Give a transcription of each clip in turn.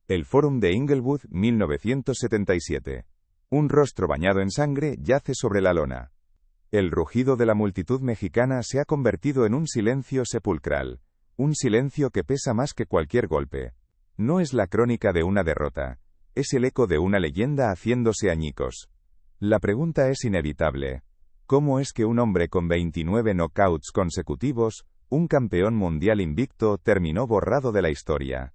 El Fórum de Inglewood, 1977. Un rostro bañado en sangre yace sobre la lona. El rugido de la multitud mexicana se ha convertido en un silencio sepulcral. Un silencio que pesa más que cualquier golpe. No es la crónica de una derrota. Es el eco de una leyenda haciéndose añicos. La pregunta es inevitable. ¿Cómo es que un hombre con 29 knockouts consecutivos, un campeón mundial invicto, terminó borrado de la historia?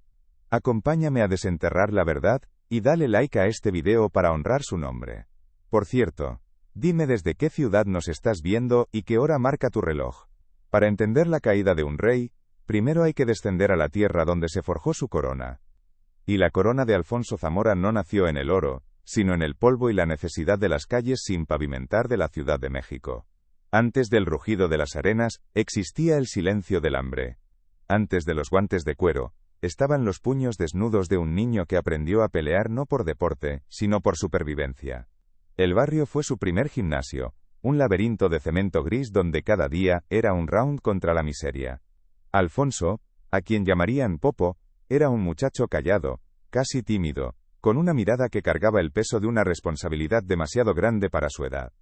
Acompáñame a desenterrar la verdad, y dale like a este video para honrar su nombre. Por cierto, dime desde qué ciudad nos estás viendo y qué hora marca tu reloj. Para entender la caída de un rey, primero hay que descender a la tierra donde se forjó su corona. Y la corona de Alfonso Zamora no nació en el oro, sino en el polvo y la necesidad de las calles sin pavimentar de la Ciudad de México. Antes del rugido de las arenas, existía el silencio del hambre. Antes de los guantes de cuero, estaban los puños desnudos de un niño que aprendió a pelear no por deporte, sino por supervivencia. El barrio fue su primer gimnasio, un laberinto de cemento gris donde cada día era un round contra la miseria. Alfonso, a quien llamarían Popo, era un muchacho callado, casi tímido, con una mirada que cargaba el peso de una responsabilidad demasiado grande para su edad.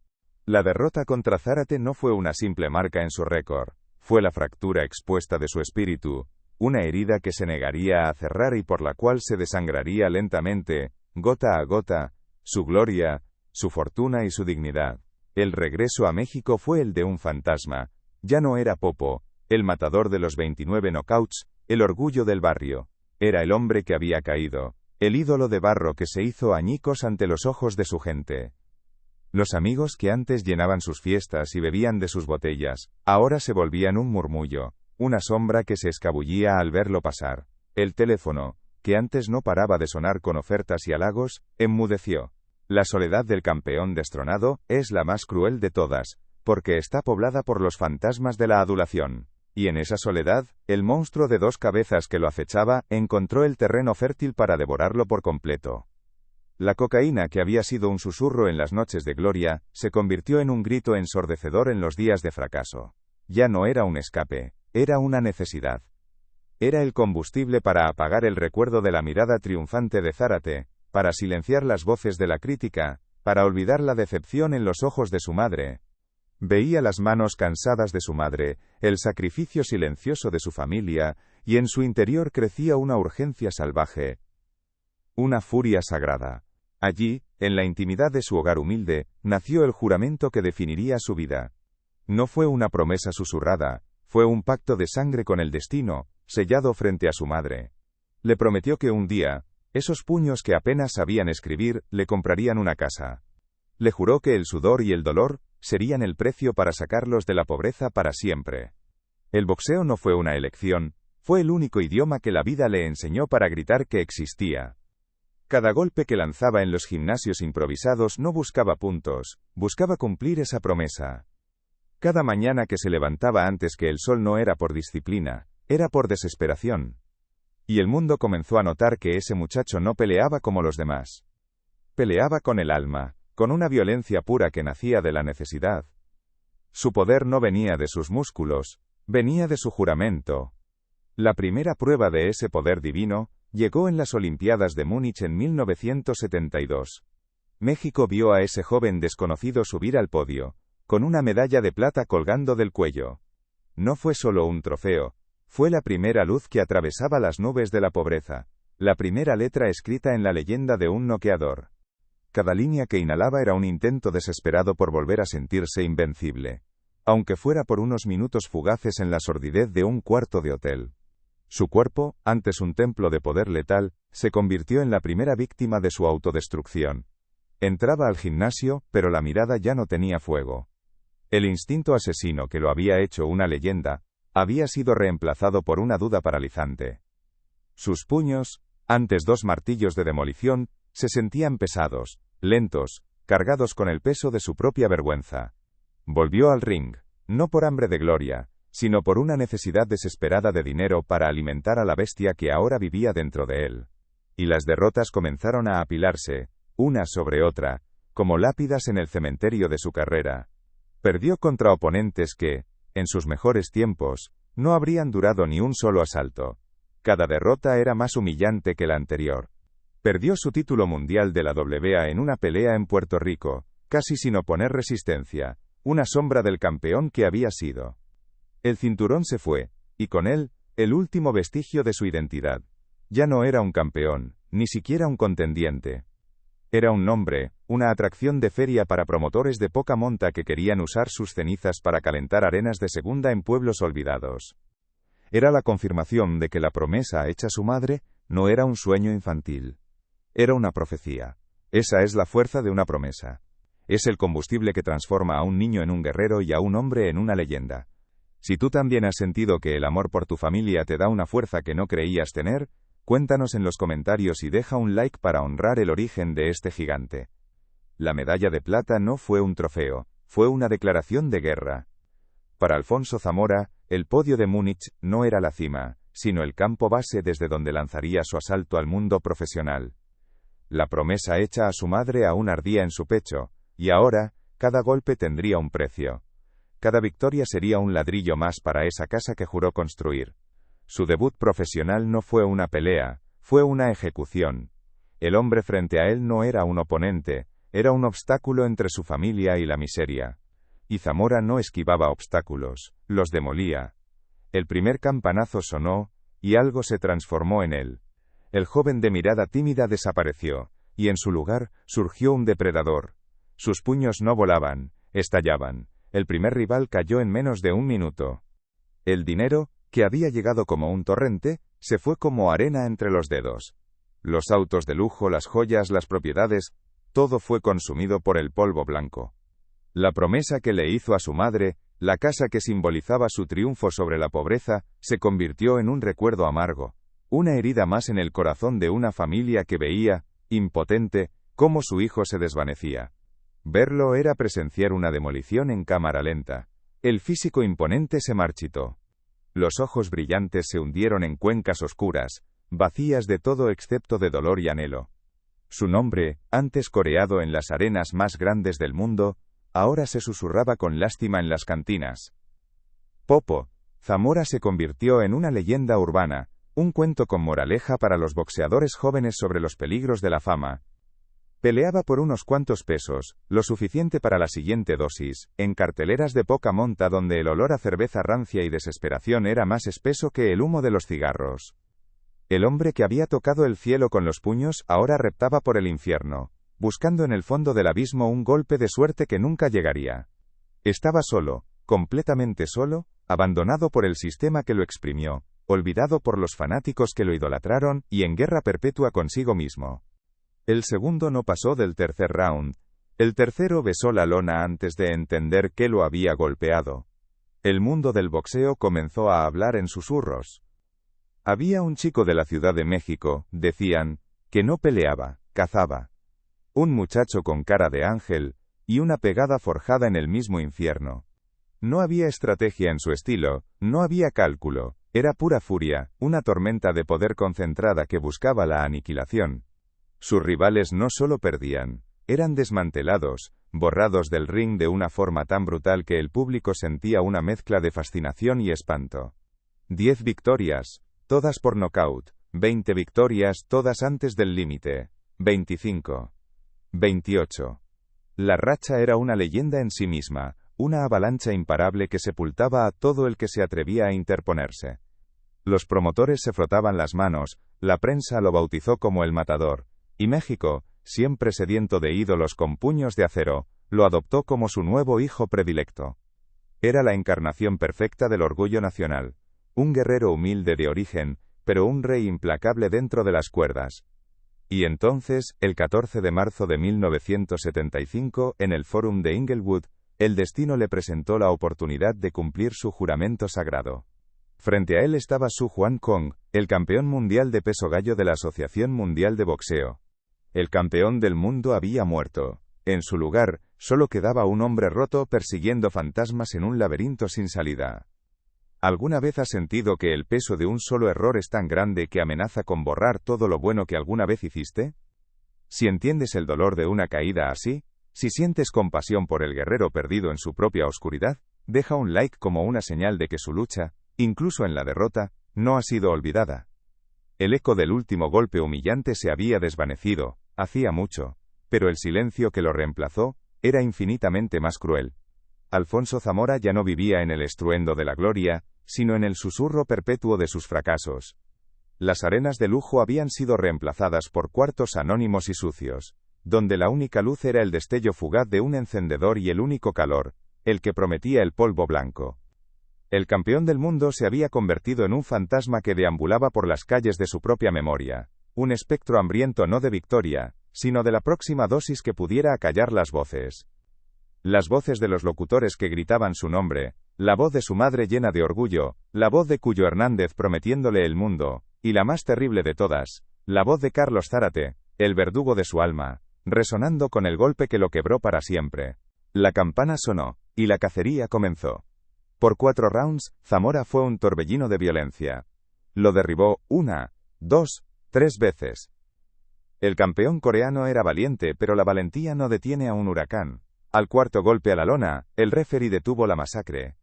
La derrota contra Zárate no fue una simple marca en su récord, fue la fractura expuesta de su espíritu, una herida que se negaría a cerrar y por la cual se desangraría lentamente, gota a gota, su gloria, su fortuna y su dignidad. El regreso a México fue el de un fantasma. Ya no era Popo, el matador de los 29 knockouts, el orgullo del barrio. Era el hombre que había caído, el ídolo de barro que se hizo añicos ante los ojos de su gente. Los amigos que antes llenaban sus fiestas y bebían de sus botellas, ahora se volvían un murmullo, una sombra que se escabullía al verlo pasar. El teléfono, que antes no paraba de sonar con ofertas y halagos, enmudeció. La soledad del campeón destronado es la más cruel de todas, porque está poblada por los fantasmas de la adulación. Y en esa soledad, el monstruo de dos cabezas que lo acechaba, encontró el terreno fértil para devorarlo por completo. La cocaína que había sido un susurro en las noches de gloria, se convirtió en un grito ensordecedor en los días de fracaso. Ya no era un escape, era una necesidad. Era el combustible para apagar el recuerdo de la mirada triunfante de Zárate, para silenciar las voces de la crítica, para olvidar la decepción en los ojos de su madre. Veía las manos cansadas de su madre, el sacrificio silencioso de su familia, y en su interior crecía una urgencia salvaje, una furia sagrada. Allí, en la intimidad de su hogar humilde, nació el juramento que definiría su vida. No fue una promesa susurrada, fue un pacto de sangre con el destino, sellado frente a su madre. Le prometió que un día, esos puños que apenas sabían escribir, le comprarían una casa. Le juró que el sudor y el dolor serían el precio para sacarlos de la pobreza para siempre. El boxeo no fue una elección, fue el único idioma que la vida le enseñó para gritar que existía. Cada golpe que lanzaba en los gimnasios improvisados no buscaba puntos, buscaba cumplir esa promesa. Cada mañana que se levantaba antes que el sol no era por disciplina, era por desesperación. Y el mundo comenzó a notar que ese muchacho no peleaba como los demás. Peleaba con el alma, con una violencia pura que nacía de la necesidad. Su poder no venía de sus músculos, venía de su juramento. La primera prueba de ese poder divino llegó en las Olimpiadas de Múnich en 1972. México vio a ese joven desconocido subir al podio, con una medalla de plata colgando del cuello. No fue solo un trofeo, fue la primera luz que atravesaba las nubes de la pobreza, la primera letra escrita en la leyenda de un noqueador. Cada línea que inhalaba era un intento desesperado por volver a sentirse invencible, aunque fuera por unos minutos fugaces en la sordidez de un cuarto de hotel. Su cuerpo, antes un templo de poder letal, se convirtió en la primera víctima de su autodestrucción. Entraba al gimnasio, pero la mirada ya no tenía fuego. El instinto asesino que lo había hecho una leyenda, había sido reemplazado por una duda paralizante. Sus puños, antes dos martillos de demolición, se sentían pesados, lentos, cargados con el peso de su propia vergüenza. Volvió al ring, no por hambre de gloria, sino por una necesidad desesperada de dinero para alimentar a la bestia que ahora vivía dentro de él. Y las derrotas comenzaron a apilarse, una sobre otra, como lápidas en el cementerio de su carrera. Perdió contra oponentes que, en sus mejores tiempos, no habrían durado ni un solo asalto. Cada derrota era más humillante que la anterior. Perdió su título mundial de la WBA en una pelea en Puerto Rico, casi sin oponer resistencia, una sombra del campeón que había sido. El cinturón se fue, y con él, el último vestigio de su identidad. Ya no era un campeón, ni siquiera un contendiente. Era un nombre, una atracción de feria para promotores de poca monta que querían usar sus cenizas para calentar arenas de segunda en pueblos olvidados. Era la confirmación de que la promesa hecha a su madre no era un sueño infantil. Era una profecía. Esa es la fuerza de una promesa. Es el combustible que transforma a un niño en un guerrero y a un hombre en una leyenda. Si tú también has sentido que el amor por tu familia te da una fuerza que no creías tener, cuéntanos en los comentarios y deja un like para honrar el origen de este gigante. La medalla de plata no fue un trofeo, fue una declaración de guerra. Para Alfonso Zamora, el podio de Múnich no era la cima, sino el campo base desde donde lanzaría su asalto al mundo profesional. La promesa hecha a su madre aún ardía en su pecho, y ahora, cada golpe tendría un precio. Cada victoria sería un ladrillo más para esa casa que juró construir. Su debut profesional no fue una pelea, fue una ejecución. El hombre frente a él no era un oponente, era un obstáculo entre su familia y la miseria. Y Zamora no esquivaba obstáculos, los demolía. El primer campanazo sonó, y algo se transformó en él. El joven de mirada tímida desapareció, y en su lugar surgió un depredador. Sus puños no volaban, estallaban. El primer rival cayó en menos de un minuto. El dinero, que había llegado como un torrente, se fue como arena entre los dedos. Los autos de lujo, las joyas, las propiedades, todo fue consumido por el polvo blanco. La promesa que le hizo a su madre, la casa que simbolizaba su triunfo sobre la pobreza, se convirtió en un recuerdo amargo, una herida más en el corazón de una familia que veía, impotente, cómo su hijo se desvanecía. Verlo era presenciar una demolición en cámara lenta. El físico imponente se marchitó. Los ojos brillantes se hundieron en cuencas oscuras, vacías de todo excepto de dolor y anhelo. Su nombre, antes coreado en las arenas más grandes del mundo, ahora se susurraba con lástima en las cantinas. Popo, Zamora se convirtió en una leyenda urbana, un cuento con moraleja para los boxeadores jóvenes sobre los peligros de la fama. Peleaba por unos cuantos pesos, lo suficiente para la siguiente dosis, en carteleras de poca monta donde el olor a cerveza rancia y desesperación era más espeso que el humo de los cigarros. El hombre que había tocado el cielo con los puños ahora reptaba por el infierno, buscando en el fondo del abismo un golpe de suerte que nunca llegaría. Estaba solo, completamente solo, abandonado por el sistema que lo exprimió, olvidado por los fanáticos que lo idolatraron y en guerra perpetua consigo mismo. El segundo no pasó del tercer round. El tercero besó la lona antes de entender qué lo había golpeado. El mundo del boxeo comenzó a hablar en susurros. Había un chico de la Ciudad de México, decían, que no peleaba, cazaba. Un muchacho con cara de ángel, y una pegada forjada en el mismo infierno. No había estrategia en su estilo, no había cálculo, era pura furia, una tormenta de poder concentrada que buscaba la aniquilación. Sus rivales no solo perdían, eran desmantelados, borrados del ring de una forma tan brutal que el público sentía una mezcla de fascinación y espanto. 10 victorias, todas por nocaut, 20 victorias, todas antes del límite, 25. 28. La racha era una leyenda en sí misma, una avalancha imparable que sepultaba a todo el que se atrevía a interponerse. Los promotores se frotaban las manos, la prensa lo bautizó como el matador, y México, siempre sediento de ídolos con puños de acero, lo adoptó como su nuevo hijo predilecto. Era la encarnación perfecta del orgullo nacional, un guerrero humilde de origen, pero un rey implacable dentro de las cuerdas. Y entonces, el 14 de marzo de 1975, en el Fórum de Inglewood, el destino le presentó la oportunidad de cumplir su juramento sagrado. Frente a él estaba Su Juan Kong, el campeón mundial de peso gallo de la Asociación Mundial de Boxeo. El campeón del mundo había muerto. En su lugar, solo quedaba un hombre roto persiguiendo fantasmas en un laberinto sin salida. ¿Alguna vez has sentido que el peso de un solo error es tan grande que amenaza con borrar todo lo bueno que alguna vez hiciste? Si entiendes el dolor de una caída así, si sientes compasión por el guerrero perdido en su propia oscuridad, deja un like como una señal de que su lucha, incluso en la derrota, no ha sido olvidada. El eco del último golpe humillante se había desvanecido, hacía mucho, pero el silencio que lo reemplazó era infinitamente más cruel. Alfonso Zamora ya no vivía en el estruendo de la gloria, sino en el susurro perpetuo de sus fracasos. Las arenas de lujo habían sido reemplazadas por cuartos anónimos y sucios, donde la única luz era el destello fugaz de un encendedor y el único calor, el que prometía el polvo blanco. El campeón del mundo se había convertido en un fantasma que deambulaba por las calles de su propia memoria, un espectro hambriento no de victoria, sino de la próxima dosis que pudiera acallar las voces. Las voces de los locutores que gritaban su nombre, la voz de su madre llena de orgullo, la voz de Cuyo Hernández prometiéndole el mundo, y la más terrible de todas, la voz de Carlos Zárate, el verdugo de su alma, resonando con el golpe que lo quebró para siempre. La campana sonó, y la cacería comenzó. Por 4 rounds, Zamora fue un torbellino de violencia. Lo derribó 1, 2, 3 veces. El campeón coreano era valiente, pero la valentía no detiene a un huracán. Al cuarto golpe a la lona, el referee detuvo la masacre.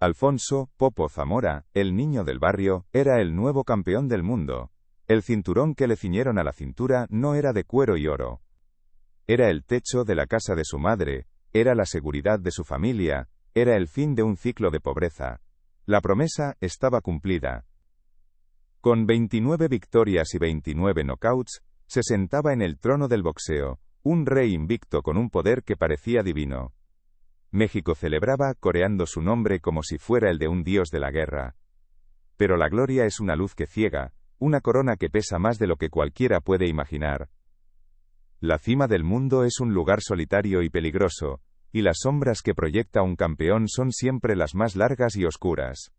Alfonso Popo Zamora, el niño del barrio, era el nuevo campeón del mundo. El cinturón que le ciñeron a la cintura no era de cuero y oro. Era el techo de la casa de su madre, era la seguridad de su familia, era el fin de un ciclo de pobreza. La promesa estaba cumplida. Con 29 victorias y 29 knockouts, se sentaba en el trono del boxeo, un rey invicto con un poder que parecía divino. México celebraba coreando su nombre como si fuera el de un dios de la guerra. Pero la gloria es una luz que ciega, una corona que pesa más de lo que cualquiera puede imaginar. La cima del mundo es un lugar solitario y peligroso, y las sombras que proyecta un campeón son siempre las más largas y oscuras.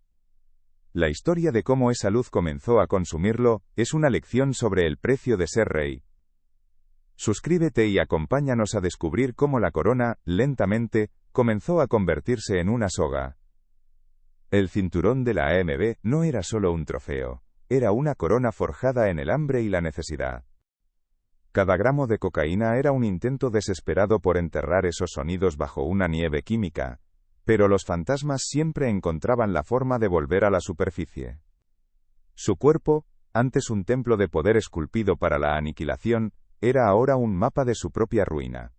La historia de cómo esa luz comenzó a consumirlo, es una lección sobre el precio de ser rey. Suscríbete y acompáñanos a descubrir cómo la corona, lentamente, comenzó a convertirse en una soga. El cinturón de la AMB no era solo un trofeo, era una corona forjada en el hambre y la necesidad. Cada gramo de cocaína era un intento desesperado por enterrar esos sonidos bajo una nieve química, pero los fantasmas siempre encontraban la forma de volver a la superficie. Su cuerpo, antes un templo de poder esculpido para la aniquilación, era ahora un mapa de su propia ruina.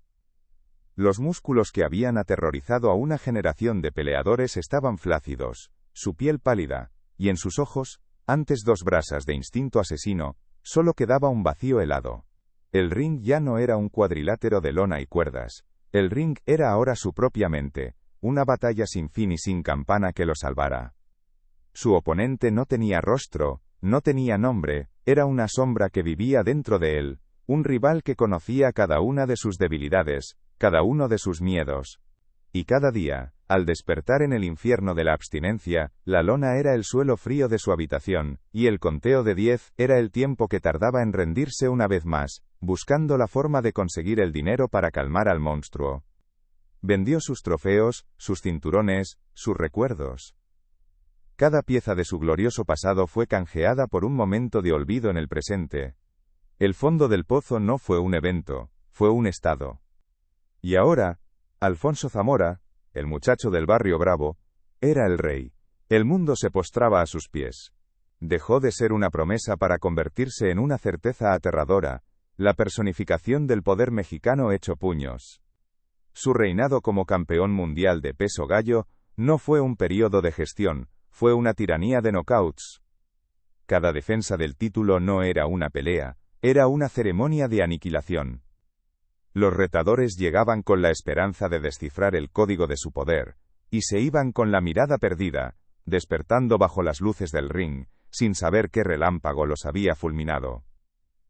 Los músculos que habían aterrorizado a una generación de peleadores estaban flácidos, su piel pálida, y en sus ojos, antes 2 brasas de instinto asesino, solo quedaba un vacío helado. El ring ya no era un cuadrilátero de lona y cuerdas, el ring era ahora su propia mente, una batalla sin fin y sin campana que lo salvara. Su oponente no tenía rostro, no tenía nombre, era una sombra que vivía dentro de él, un rival que conocía cada una de sus debilidades, cada uno de sus miedos. Y cada día, al despertar en el infierno de la abstinencia, la lona era el suelo frío de su habitación, y el conteo de 10 era el tiempo que tardaba en rendirse una vez más, buscando la forma de conseguir el dinero para calmar al monstruo. Vendió sus trofeos, sus cinturones, sus recuerdos. Cada pieza de su glorioso pasado fue canjeada por un momento de olvido en el presente. El fondo del pozo no fue un evento, fue un estado. Y ahora, Alfonso Zamora, el muchacho del barrio bravo, era el rey. El mundo se postraba a sus pies. Dejó de ser una promesa para convertirse en una certeza aterradora, la personificación del poder mexicano hecho puños. Su reinado como campeón mundial de peso gallo no fue un periodo de gestión, fue una tiranía de knockouts. Cada defensa del título no era una pelea, era una ceremonia de aniquilación. Los retadores llegaban con la esperanza de descifrar el código de su poder, y se iban con la mirada perdida, despertando bajo las luces del ring, sin saber qué relámpago los había fulminado.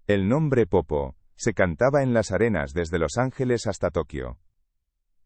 El nombre Popo se cantaba en las arenas desde Los Ángeles hasta Tokio.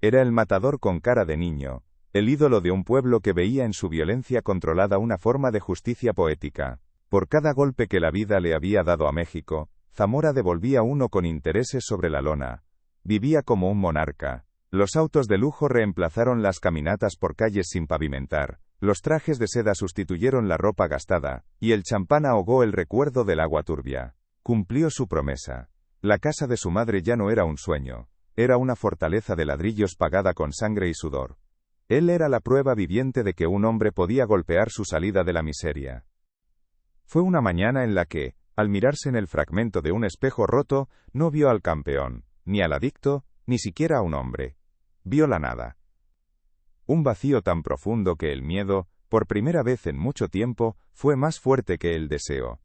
Era el matador con cara de niño, el ídolo de un pueblo que veía en su violencia controlada una forma de justicia poética. Por cada golpe que la vida le había dado a México, Zamora devolvía uno con intereses sobre la lona. Vivía como un monarca. Los autos de lujo reemplazaron las caminatas por calles sin pavimentar, los trajes de seda sustituyeron la ropa gastada, y el champán ahogó el recuerdo del agua turbia. Cumplió su promesa. La casa de su madre ya no era un sueño, era una fortaleza de ladrillos pagada con sangre y sudor. Él era la prueba viviente de que un hombre podía golpear su salida de la miseria. Fue una mañana en la que, al mirarse en el fragmento de un espejo roto, no vio al campeón, ni al adicto, ni siquiera a un hombre. Vio la nada. Un vacío tan profundo que el miedo, por primera vez en mucho tiempo, fue más fuerte que el deseo.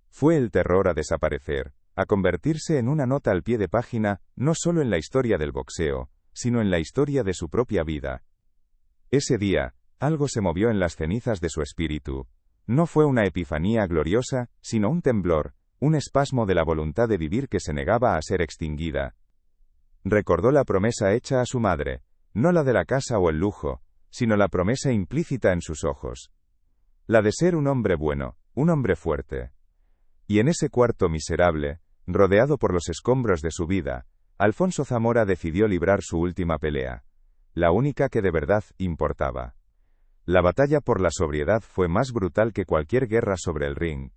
Fue el terror a desaparecer, a convertirse en una nota al pie de página, no solo en la historia del boxeo, sino en la historia de su propia vida. Ese día, algo se movió en las cenizas de su espíritu. No fue una epifanía gloriosa, sino un temblor, un espasmo de la voluntad de vivir que se negaba a ser extinguida. Recordó la promesa hecha a su madre, no la de la casa o el lujo, sino la promesa implícita en sus ojos. La de ser un hombre bueno, un hombre fuerte. Y en ese cuarto miserable, rodeado por los escombros de su vida, Alfonso Zamora decidió librar su última pelea, la única que de verdad importaba. La batalla por la sobriedad fue más brutal que cualquier guerra sobre el ring.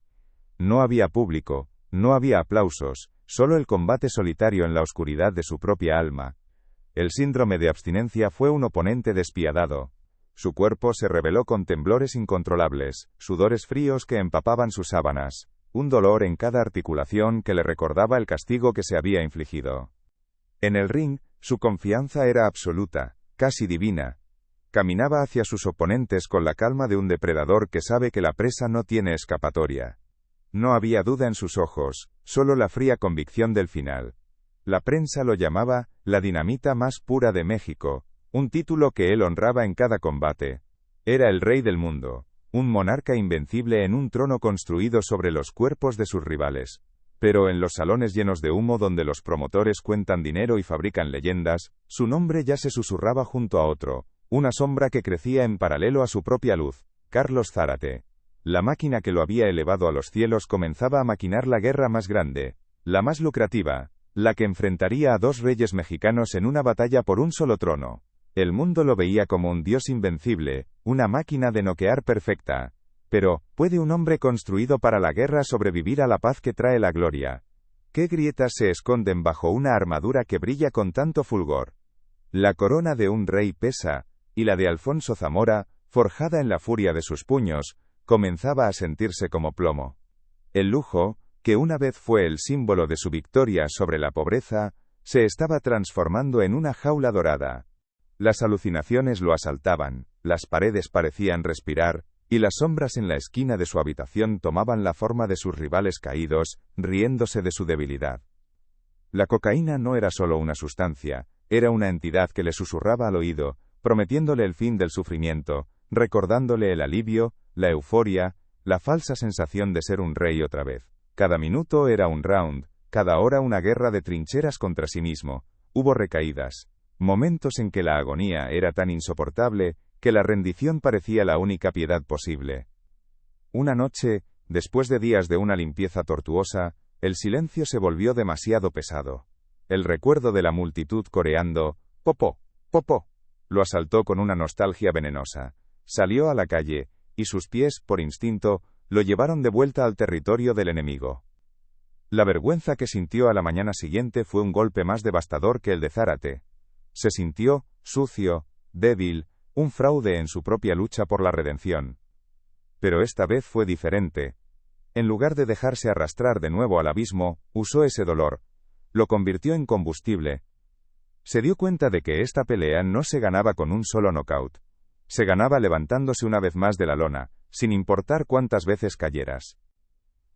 No había público, no había aplausos, solo el combate solitario en la oscuridad de su propia alma. El síndrome de abstinencia fue un oponente despiadado. Su cuerpo se rebeló con temblores incontrolables, sudores fríos que empapaban sus sábanas, un dolor en cada articulación que le recordaba el castigo que se había infligido. En el ring, su confianza era absoluta, casi divina. Caminaba hacia sus oponentes con la calma de un depredador que sabe que la presa no tiene escapatoria. No había duda en sus ojos, solo la fría convicción del final. La prensa lo llamaba la dinamita más pura de México, un título que él honraba en cada combate. Era el rey del mundo, un monarca invencible en un trono construido sobre los cuerpos de sus rivales. Pero en los salones llenos de humo donde los promotores cuentan dinero y fabrican leyendas, su nombre ya se susurraba junto a otro, una sombra que crecía en paralelo a su propia luz, Carlos Zárate. La máquina que lo había elevado a los cielos comenzaba a maquinar la guerra más grande, la más lucrativa, la que enfrentaría a dos reyes mexicanos en una batalla por un solo trono. El mundo lo veía como un dios invencible, una máquina de noquear perfecta. Pero, ¿puede un hombre construido para la guerra sobrevivir a la paz que trae la gloria? ¿Qué grietas se esconden bajo una armadura que brilla con tanto fulgor? La corona de un rey pesa, y la de Alfonso Zamora, forjada en la furia de sus puños, comenzaba a sentirse como plomo. El lujo, que una vez fue el símbolo de su victoria sobre la pobreza, se estaba transformando en una jaula dorada. Las alucinaciones lo asaltaban, las paredes parecían respirar, y las sombras en la esquina de su habitación tomaban la forma de sus rivales caídos, riéndose de su debilidad. La cocaína no era solo una sustancia, era una entidad que le susurraba al oído, prometiéndole el fin del sufrimiento, recordándole el alivio, la euforia, la falsa sensación de ser un rey otra vez. Cada minuto era un round, cada hora una guerra de trincheras contra sí mismo. Hubo recaídas, momentos en que la agonía era tan insoportable, que la rendición parecía la única piedad posible. Una noche, después de días de una limpieza tortuosa, el silencio se volvió demasiado pesado. El recuerdo de la multitud coreando, «Popó, popó», lo asaltó con una nostalgia venenosa. Salió a la calle, y sus pies, por instinto, lo llevaron de vuelta al territorio del enemigo. La vergüenza que sintió a la mañana siguiente fue un golpe más devastador que el de Zárate. Se sintió, sucio, débil, un fraude en su propia lucha por la redención. Pero esta vez fue diferente. En lugar de dejarse arrastrar de nuevo al abismo, usó ese dolor, lo convirtió en combustible. Se dio cuenta de que esta pelea no se ganaba con un solo knockout. Se ganaba levantándose una vez más de la lona, sin importar cuántas veces cayeras.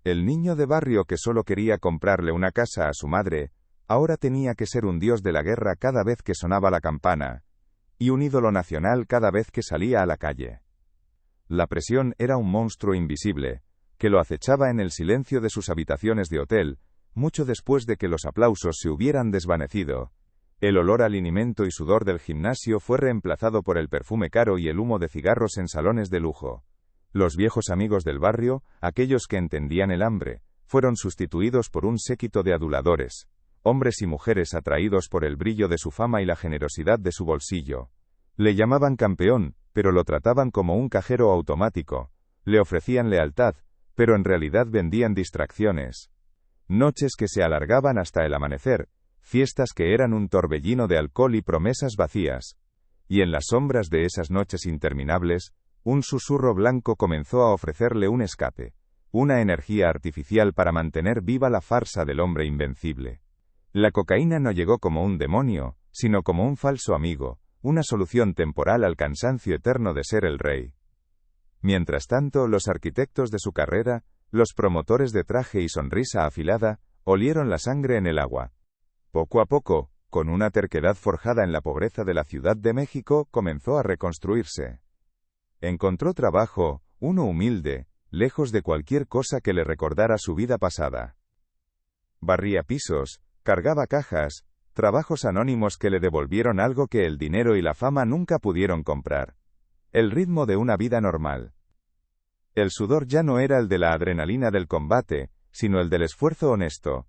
El niño de barrio que solo quería comprarle una casa a su madre, ahora tenía que ser un dios de la guerra cada vez que sonaba la campana, y un ídolo nacional cada vez que salía a la calle. La presión era un monstruo invisible, que lo acechaba en el silencio de sus habitaciones de hotel, mucho después de que los aplausos se hubieran desvanecido. El olor a linimento y sudor del gimnasio fue reemplazado por el perfume caro y el humo de cigarros en salones de lujo. Los viejos amigos del barrio, aquellos que entendían el hambre, fueron sustituidos por un séquito de aduladores, hombres y mujeres atraídos por el brillo de su fama y la generosidad de su bolsillo. Le llamaban campeón, pero lo trataban como un cajero automático. Le ofrecían lealtad, pero en realidad vendían distracciones. Noches que se alargaban hasta el amanecer, fiestas que eran un torbellino de alcohol y promesas vacías. Y en las sombras de esas noches interminables, un susurro blanco comenzó a ofrecerle un escape. una energía artificial para mantener viva la farsa del hombre invencible. La cocaína no llegó como un demonio, sino como un falso amigo, una solución temporal al cansancio eterno de ser el rey. Mientras tanto, los arquitectos de su carrera, los promotores de traje y sonrisa afilada, olieron la sangre en el agua. Poco a poco, con una terquedad forjada en la pobreza de la Ciudad de México, comenzó a reconstruirse. Encontró trabajo, uno humilde, lejos de cualquier cosa que le recordara su vida pasada. Barría pisos, cargaba cajas, trabajos anónimos que le devolvieron algo que el dinero y la fama nunca pudieron comprar. El ritmo de una vida normal. El sudor ya no era el de la adrenalina del combate, sino el del esfuerzo honesto.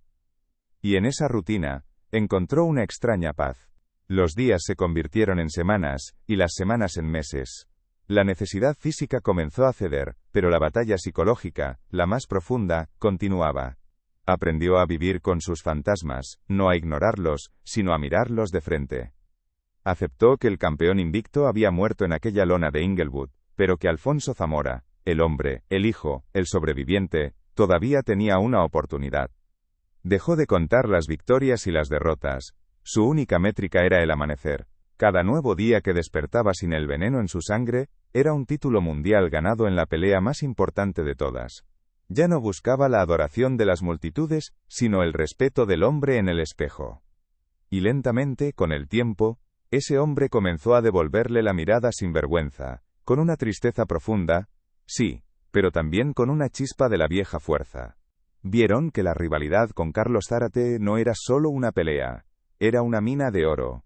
Y en esa rutina, encontró una extraña paz. Los días se convirtieron en semanas, y las semanas en meses. La necesidad física comenzó a ceder, pero la batalla psicológica, la más profunda, continuaba. Aprendió a vivir con sus fantasmas, no a ignorarlos, sino a mirarlos de frente. Aceptó que el campeón invicto había muerto en aquella lona de Inglewood, pero que Alfonso Zamora, el hombre, el hijo, el sobreviviente, todavía tenía una oportunidad. Dejó de contar las victorias y las derrotas. Su única métrica era el amanecer. Cada nuevo día que despertaba sin el veneno en su sangre, era un título mundial ganado en la pelea más importante de todas. Ya no buscaba la adoración de las multitudes, sino el respeto del hombre en el espejo. Y lentamente, con el tiempo, ese hombre comenzó a devolverle la mirada sin vergüenza, con una tristeza profunda, sí, pero también con una chispa de la vieja fuerza. Vieron que la rivalidad con Carlos Zárate no era solo una pelea, era una mina de oro.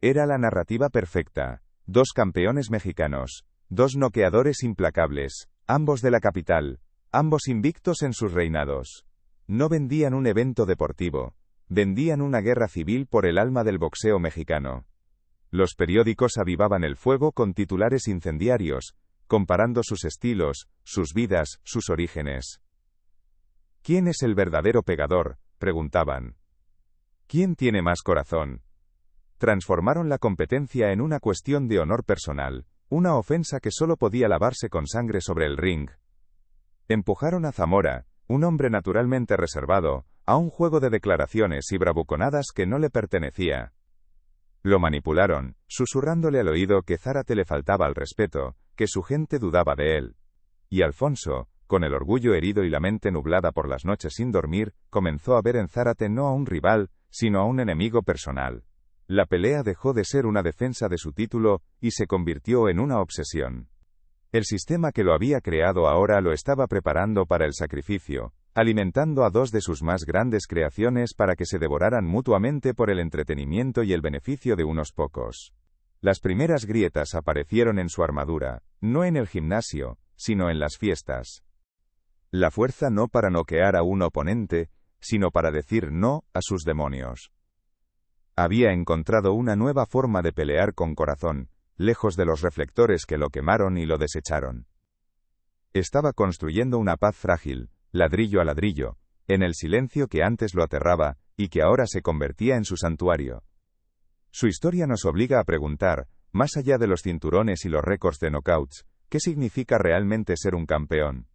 Era la narrativa perfecta, dos campeones mexicanos, dos noqueadores implacables, ambos de la capital, ambos invictos en sus reinados. No vendían un evento deportivo, vendían una guerra civil por el alma del boxeo mexicano. Los periódicos avivaban el fuego con titulares incendiarios, comparando sus estilos, sus vidas, sus orígenes. ¿Quién es el verdadero pegador?, preguntaban. ¿Quién tiene más corazón? Transformaron la competencia en una cuestión de honor personal, una ofensa que solo podía lavarse con sangre sobre el ring. Empujaron a Zamora, un hombre naturalmente reservado, a un juego de declaraciones y bravuconadas que no le pertenecía. Lo manipularon, susurrándole al oído que Zárate le faltaba al respeto, que su gente dudaba de él. Y Alfonso, con el orgullo herido y la mente nublada por las noches sin dormir, comenzó a ver en Zárate no a un rival, sino a un enemigo personal. La pelea dejó de ser una defensa de su título, y se convirtió en una obsesión. El sistema que lo había creado ahora lo estaba preparando para el sacrificio, alimentando a dos de sus más grandes creaciones para que se devoraran mutuamente por el entretenimiento y el beneficio de unos pocos. Las primeras grietas aparecieron en su armadura, no en el gimnasio, sino en las fiestas. La fuerza no para noquear a un oponente, sino para decir no a sus demonios. Había encontrado una nueva forma de pelear con corazón, lejos de los reflectores que lo quemaron y lo desecharon. Estaba construyendo una paz frágil, ladrillo a ladrillo, en el silencio que antes lo aterraba, y que ahora se convertía en su santuario. Su historia nos obliga a preguntar, más allá de los cinturones y los récords de knockouts, ¿qué significa realmente ser un campeón?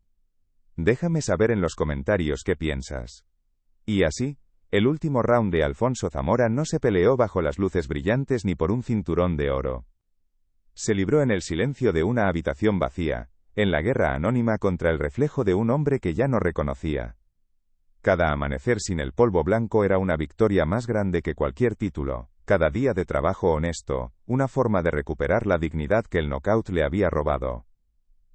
Déjame saber en los comentarios qué piensas. Y así, el último round de Alfonso Zamora no se peleó bajo las luces brillantes ni por un cinturón de oro. Se libró en el silencio de una habitación vacía, en la guerra anónima contra el reflejo de un hombre que ya no reconocía. Cada amanecer sin el polvo blanco era una victoria más grande que cualquier título, cada día de trabajo honesto, una forma de recuperar la dignidad que el knockout le había robado.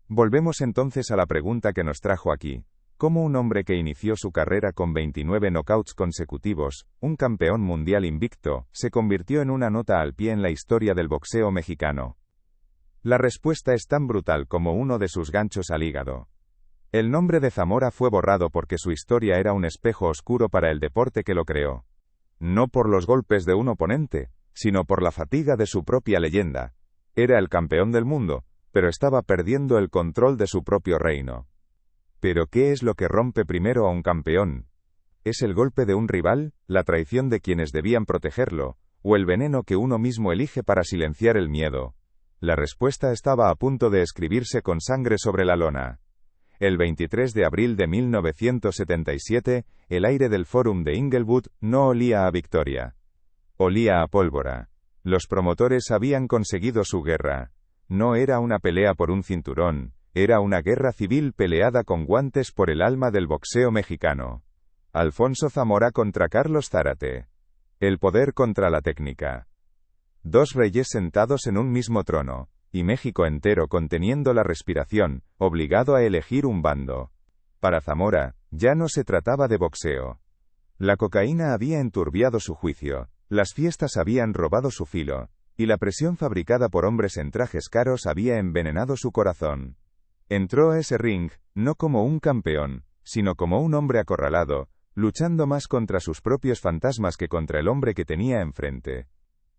Volvemos entonces a la pregunta que nos trajo aquí. ¿Cómo un hombre que inició su carrera con 29 knockouts consecutivos, un campeón mundial invicto, se convirtió en una nota al pie en la historia del boxeo mexicano? La respuesta es tan brutal como uno de sus ganchos al hígado. El nombre de Zamora fue borrado porque su historia era un espejo oscuro para el deporte que lo creó. No por los golpes de un oponente, sino por la fatiga de su propia leyenda. Era el campeón del mundo, pero estaba perdiendo el control de su propio reino. ¿Pero qué es lo que rompe primero a un campeón? ¿Es el golpe de un rival, la traición de quienes debían protegerlo, o el veneno que uno mismo elige para silenciar el miedo? La respuesta estaba a punto de escribirse con sangre sobre la lona. El 23 de abril de 1977, el aire del Fórum de Inglewood no olía a victoria. Olía a pólvora. Los promotores habían conseguido su guerra. No era una pelea por un cinturón, era una guerra civil peleada con guantes por el alma del boxeo mexicano. Alfonso Zamora contra Carlos Zárate. El poder contra la técnica. Dos reyes sentados en un mismo trono, y México entero conteniendo la respiración, obligado a elegir un bando. Para Zamora, ya no se trataba de boxeo. La cocaína había enturbiado su juicio, las fiestas habían robado su filo, y la presión fabricada por hombres en trajes caros había envenenado su corazón. Entró a ese ring, no como un campeón, sino como un hombre acorralado, luchando más contra sus propios fantasmas que contra el hombre que tenía enfrente.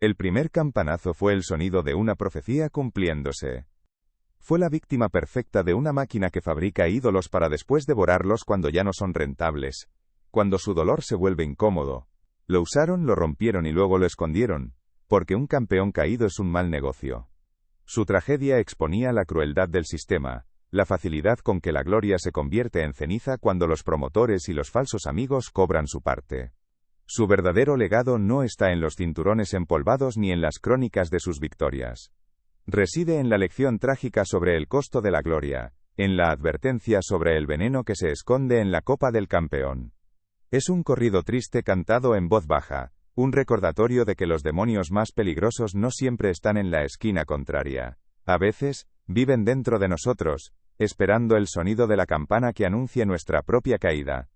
El primer campanazo fue el sonido de una profecía cumpliéndose. Fue la víctima perfecta de una máquina que fabrica ídolos para después devorarlos cuando ya no son rentables. Cuando su dolor se vuelve incómodo. Lo usaron, lo rompieron y luego lo escondieron, porque un campeón caído es un mal negocio. Su tragedia exponía la crueldad del sistema, la facilidad con que la gloria se convierte en ceniza cuando los promotores y los falsos amigos cobran su parte. Su verdadero legado no está en los cinturones empolvados ni en las crónicas de sus victorias. Reside en la lección trágica sobre el costo de la gloria, en la advertencia sobre el veneno que se esconde en la copa del campeón. Es un corrido triste cantado en voz baja, un recordatorio de que los demonios más peligrosos no siempre están en la esquina contraria. A veces, viven dentro de nosotros, esperando el sonido de la campana que anuncie nuestra propia caída.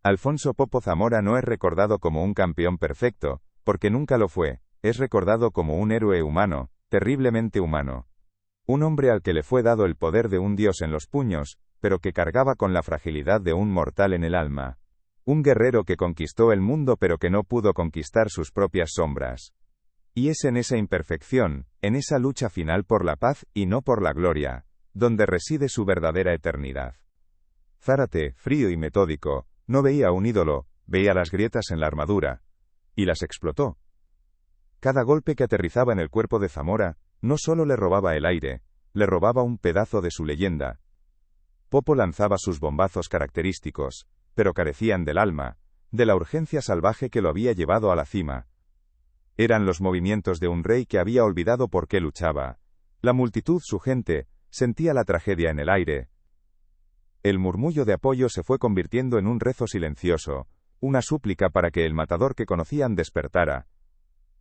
Alfonso Popo Zamora no es recordado como un campeón perfecto, porque nunca lo fue, es recordado como un héroe humano, terriblemente humano. Un hombre al que le fue dado el poder de un dios en los puños, pero que cargaba con la fragilidad de un mortal en el alma. Un guerrero que conquistó el mundo pero que no pudo conquistar sus propias sombras. Y es en esa imperfección, en esa lucha final por la paz y no por la gloria, donde reside su verdadera eternidad. Zárate, frío y metódico, no veía un ídolo, veía las grietas en la armadura, y las explotó. Cada golpe que aterrizaba en el cuerpo de Zamora, no solo le robaba el aire, le robaba un pedazo de su leyenda. Popo lanzaba sus bombazos característicos, pero carecían del alma, de la urgencia salvaje que lo había llevado a la cima. Eran los movimientos de un rey que había olvidado por qué luchaba. La multitud, su gente, sentía la tragedia en el aire. El murmullo de apoyo se fue convirtiendo en un rezo silencioso, una súplica para que el matador que conocían despertara.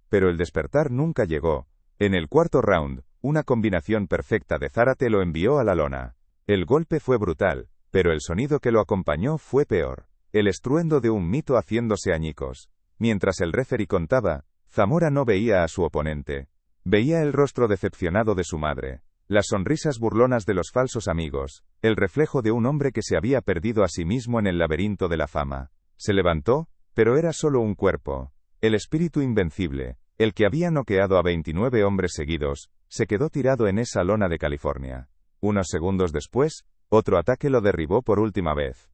Pero el despertar nunca llegó. En el cuarto round, una combinación perfecta de Zárate lo envió a la lona. El golpe fue brutal, pero el sonido que lo acompañó fue peor. El estruendo de un mito haciéndose añicos. Mientras el referee contaba, Zamora no veía a su oponente. Veía el rostro decepcionado de su madre. Las sonrisas burlonas de los falsos amigos, el reflejo de un hombre que se había perdido a sí mismo en el laberinto de la fama. Se levantó, pero era solo un cuerpo. El espíritu invencible, el que había noqueado a 29 hombres seguidos, se quedó tirado en esa lona de California. Unos segundos después, otro ataque lo derribó por última vez.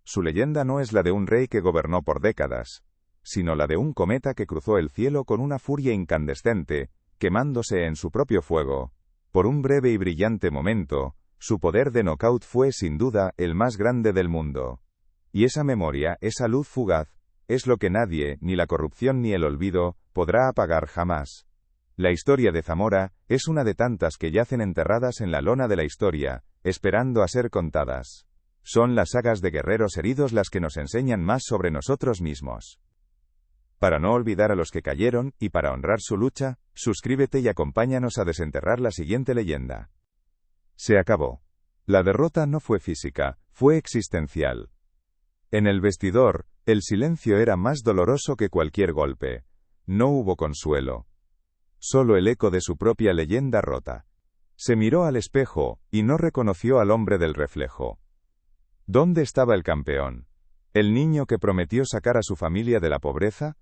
Su leyenda no es la de un rey que gobernó por décadas, sino la de un cometa que cruzó el cielo con una furia incandescente, quemándose en su propio fuego. Por un breve y brillante momento, su poder de knockout fue sin duda el más grande del mundo. Y esa memoria, esa luz fugaz, es lo que nadie, ni la corrupción ni el olvido, podrá apagar jamás. La historia de Zamora es una de tantas que yacen enterradas en la lona de la historia, esperando a ser contadas. Son las sagas de guerreros heridos las que nos enseñan más sobre nosotros mismos. Para no olvidar a los que cayeron, y para honrar su lucha, suscríbete y acompáñanos a desenterrar la siguiente leyenda. Se acabó. La derrota no fue física, fue existencial. En el vestidor, el silencio era más doloroso que cualquier golpe. No hubo consuelo. Solo el eco de su propia leyenda rota. Se miró al espejo, y no reconoció al hombre del reflejo. ¿Dónde estaba el campeón? ¿El niño que prometió sacar a su familia de la pobreza?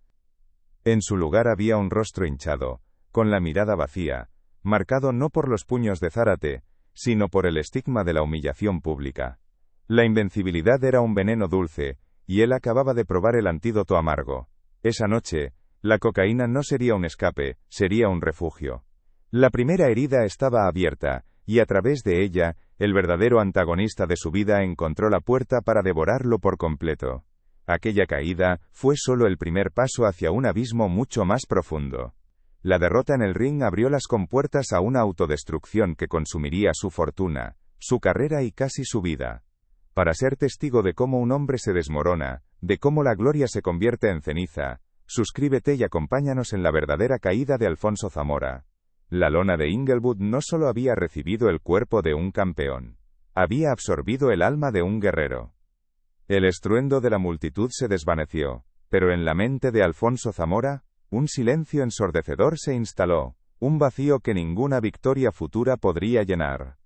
En su lugar había un rostro hinchado, con la mirada vacía, marcado no por los puños de Zárate, sino por el estigma de la humillación pública. La invencibilidad era un veneno dulce, y él acababa de probar el antídoto amargo. Esa noche, la cocaína no sería un escape, sería un refugio. La primera herida estaba abierta, y a través de ella, El verdadero antagonista de su vida encontró la puerta para devorarlo por completo. Aquella caída fue solo el primer paso hacia un abismo mucho más profundo. La derrota en el ring abrió las compuertas a una autodestrucción que consumiría su fortuna, su carrera y casi su vida. Para ser testigo de cómo un hombre se desmorona, de cómo la gloria se convierte en ceniza, suscríbete y acompáñanos en la verdadera caída de Alfonso Zamora. La lona de Inglewood no solo había recibido el cuerpo de un campeón, había absorbido el alma de un guerrero. El estruendo de la multitud se desvaneció, pero en la mente de Alfonso Zamora, un silencio ensordecedor se instaló, un vacío que ninguna victoria futura podría llenar.